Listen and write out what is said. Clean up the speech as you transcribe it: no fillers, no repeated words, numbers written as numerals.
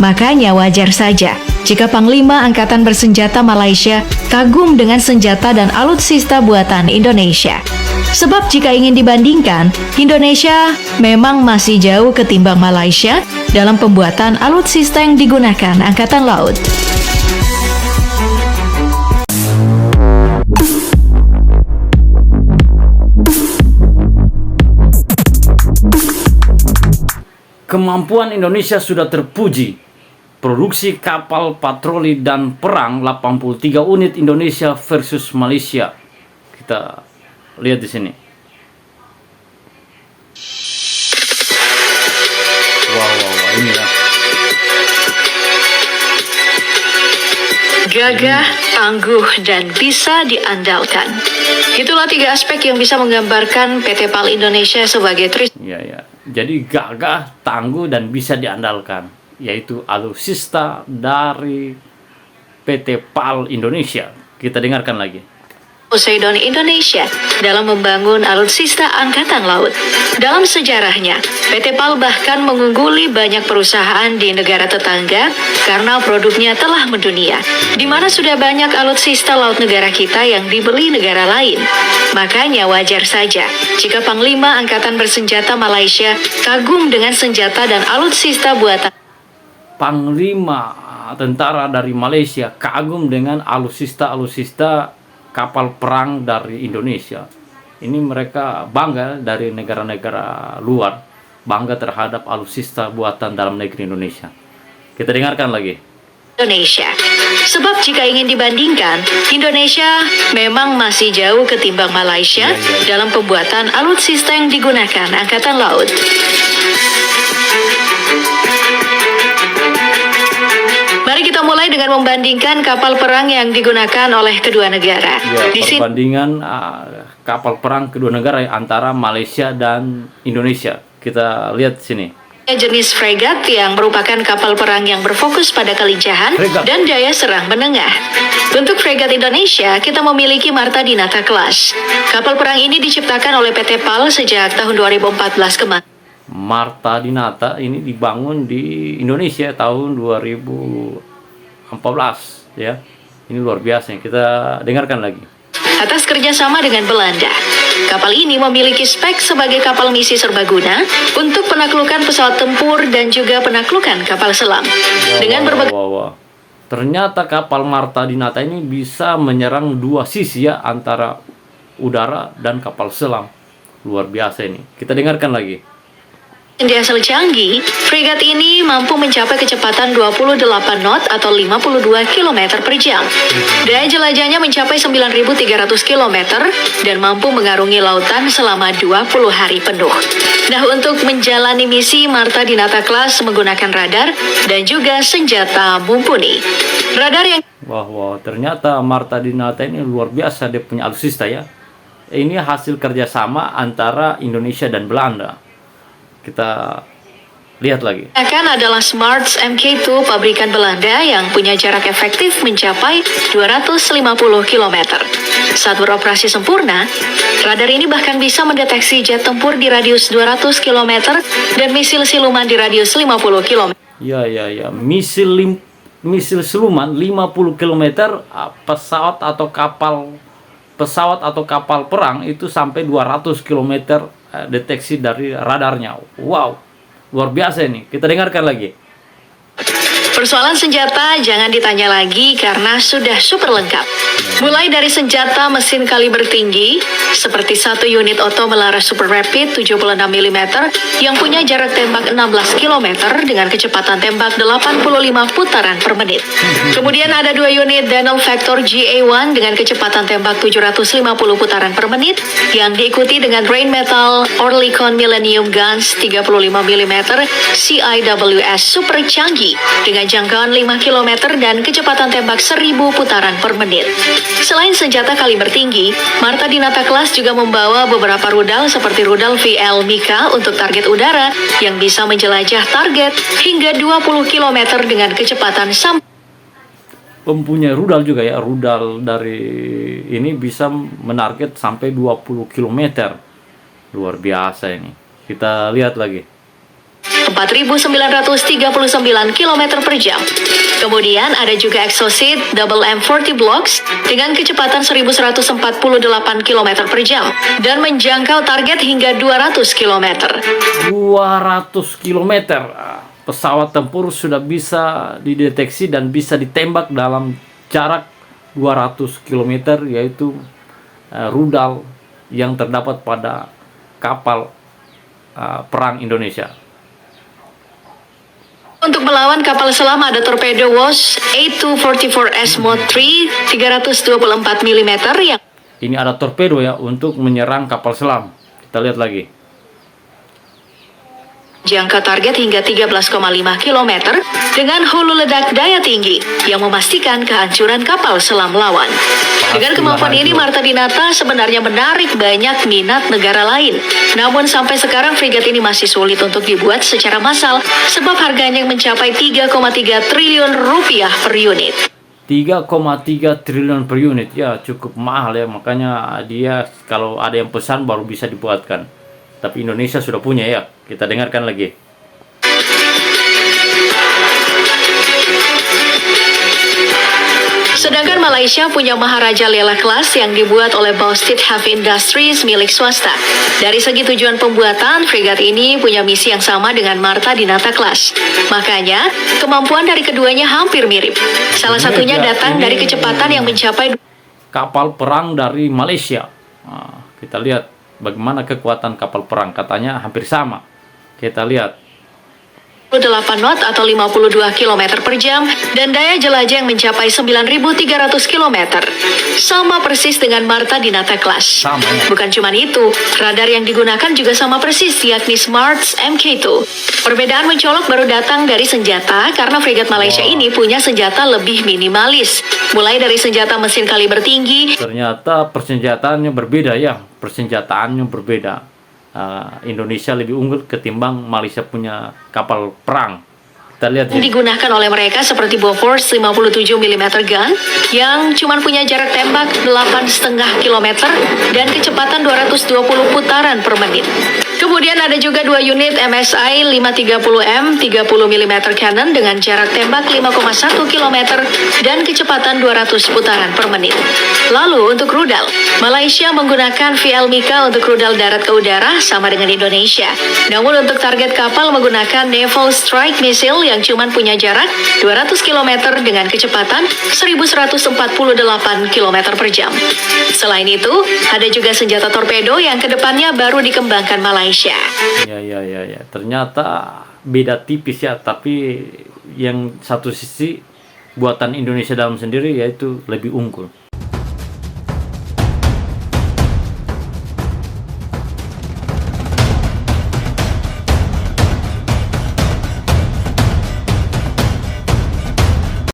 Makanya wajar saja jika Panglima Angkatan Bersenjata Malaysia kagum dengan senjata dan alutsista buatan Indonesia. Sebab jika ingin dibandingkan, Indonesia memang masih jauh ketimbang Malaysia dalam pembuatan alutsista yang digunakan Angkatan Laut. Kemampuan Indonesia sudah terpuji. Produksi kapal patroli dan perang 83 unit Indonesia versus Malaysia. Kita lihat di sini. Wow, inilah. Gagah, tangguh, dan bisa diandalkan. Itulah 3 aspek yang bisa menggambarkan PT PAL Indonesia sebagai Ya. Jadi gagah, tangguh, dan bisa diandalkan, yaitu alutsista dari PT PAL Indonesia. Kita dengarkan lagi. Poseidon Indonesia dalam membangun alutsista Angkatan Laut. Dalam sejarahnya, PT PAL bahkan mengungguli banyak perusahaan di negara tetangga karena produknya telah mendunia, di mana sudah banyak alutsista laut negara kita yang dibeli negara lain. Makanya wajar saja jika Panglima Angkatan Bersenjata Malaysia kagum dengan senjata dan alutsista buatan. Panglima tentara dari Malaysia kagum dengan alutsista kapal perang dari Indonesia. Ini mereka bangga dari negara-negara luar, bangga terhadap alutsista buatan dalam negeri Indonesia. Kita dengarkan lagi. Indonesia. Sebab jika ingin dibandingkan, Indonesia memang masih jauh ketimbang Malaysia dalam pembuatan alutsista yang digunakan Angkatan Laut. Mari kita mulai dengan membandingkan kapal perang yang digunakan oleh kedua negara. Perbandingan kapal perang kedua negara antara Malaysia dan Indonesia. Kita lihat sini. Jenis fregat yang merupakan kapal perang yang berfokus pada kelincahan dan daya serang menengah. Untuk fregat Indonesia, kita memiliki Marta Dinata Class. Kapal perang ini diciptakan oleh PT PAL sejak tahun 2014 kemarin. Marta Dinata ini dibangun di Indonesia tahun 2014 ya. Ini luar biasa. Kita dengarkan lagi. Atas kerjasama dengan Belanda, kapal ini memiliki spek sebagai kapal misi serbaguna untuk penaklukan pesawat tempur dan juga penaklukan kapal selam. Ternyata kapal Marta Dinata ini bisa menyerang dua sisi ya, antara udara dan kapal selam. Luar biasa ini. Kita dengarkan lagi. Di asal canggih, fregat ini mampu mencapai kecepatan 28 knot atau 52 km per jam. Daya jelajahnya mencapai 9.300 km dan mampu mengarungi lautan selama 20 hari penuh. Nah, untuk menjalani misi, Marta Dinata Class menggunakan radar dan juga senjata mumpuni. Radar yang ternyata Marta Dinata ini luar biasa, dia punya alutsista ya. Ini hasil kerjasama antara Indonesia dan Belanda. Kita lihat lagi. Adalah Smarts Mk2 pabrikan Belanda yang punya jarak efektif mencapai 250 km. Saat beroperasi sempurna, radar ini bahkan bisa mendeteksi jet tempur di radius 200 km dan misil siluman di radius 50 km. Ya. Misil siluman 50 km, pesawat atau kapal perang itu sampai 200 km deteksi dari radarnya. Wow, luar biasa ini. Kita dengarkan lagi. Persoalan senjata jangan ditanya lagi karena sudah super lengkap. Mulai dari senjata mesin kaliber tinggi seperti 1 unit oto Melara Super Rapid 76 mm yang punya jarak tembak 16 km dengan kecepatan tembak 85 putaran per menit. Kemudian ada 2 unit Denel Vector GA1 dengan kecepatan tembak 750 putaran per menit yang diikuti dengan Rheinmetall Oerlikon Millennium Guns 35 mm CIWS super canggih dengan jangkauan 5 km dan kecepatan tembak 1000 putaran per menit. Selain senjata kaliber tinggi, Marta Dinata Class juga membawa beberapa rudal seperti rudal VL Mika untuk target udara yang bisa menjelajah target hingga 20 km dengan kecepatan sampai. Mempunyai rudal juga ya, rudal dari ini bisa menarget sampai 20 km. Luar biasa ini. Kita lihat lagi. 4.939 km per jam. Kemudian ada juga Exocet Double M40 Blocks dengan kecepatan 1.148 km per jam dan menjangkau target hingga 200 km. 200 km. Pesawat tempur sudah bisa dideteksi dan bisa ditembak dalam jarak 200 km, yaitu rudal yang terdapat pada kapal perang Indonesia. Untuk melawan kapal selam ada torpedo WASS A244S Mod 3 324 mm yang Ini ada torpedo ya untuk menyerang kapal selam. Kita lihat lagi. jangka target hingga 13,5 km dengan hulu ledak daya tinggi yang memastikan kehancuran kapal selam lawan. Dengan kemampuan ini, Marta Dinata sebenarnya menarik banyak minat negara lain. Namun sampai sekarang frigat ini masih sulit untuk dibuat secara massal sebab harganya mencapai 3,3 triliun rupiah per unit. 3,3 triliun per unit, ya cukup mahal ya, makanya dia kalau ada yang pesan baru bisa dibuatkan. Tapi Indonesia sudah punya ya, kita dengarkan lagi. Sedangkan Malaysia punya Maharaja Lela Class yang dibuat oleh Balstit Heavy Industries milik swasta. Dari segi tujuan pembuatan, frigat ini punya misi yang sama dengan Marta Dinata Class. Makanya, kemampuan dari keduanya hampir mirip. Salah satunya datang dari kecepatan yang mencapai Kapal perang dari Malaysia. Nah, kita lihat bagaimana kekuatan kapal perang, katanya hampir sama. Kita lihat 8 knot atau 52 km per jam dan daya jelajah yang mencapai 9.300 km. Sama persis dengan Marta Dinata Class. Sama, ya. Bukan cuma itu, radar yang digunakan juga sama persis, yakni Smarts MK2. Perbedaan mencolok baru datang dari senjata karena frigat Malaysia ini punya senjata lebih minimalis. Mulai dari senjata mesin kaliber tinggi, ternyata persenjataannya berbeda ya, persenjataannya berbeda. Indonesia lebih unggul ketimbang Malaysia punya kapal perang. Kita lihat yang ya. digunakan oleh mereka seperti Bofors 57 mm gun yang cuma punya jarak tembak 8,5 km dan kecepatan 220 putaran per menit. Kemudian ada juga 2 unit MSI 530M 30 mm cannon dengan jarak tembak 5,1 km dan kecepatan 200 putaran per menit. Lalu untuk rudal, Malaysia menggunakan VL Mika untuk rudal darat ke udara sama dengan Indonesia. Namun untuk target kapal menggunakan Naval Strike Missile yang cuma punya jarak 200 km dengan kecepatan 1.148 km per jam. Selain itu, ada juga senjata torpedo yang kedepannya baru dikembangkan Malaysia. Ya. Ternyata beda tipis ya, tapi yang satu sisi buatan Indonesia dalam sendiri yaitu lebih unggul.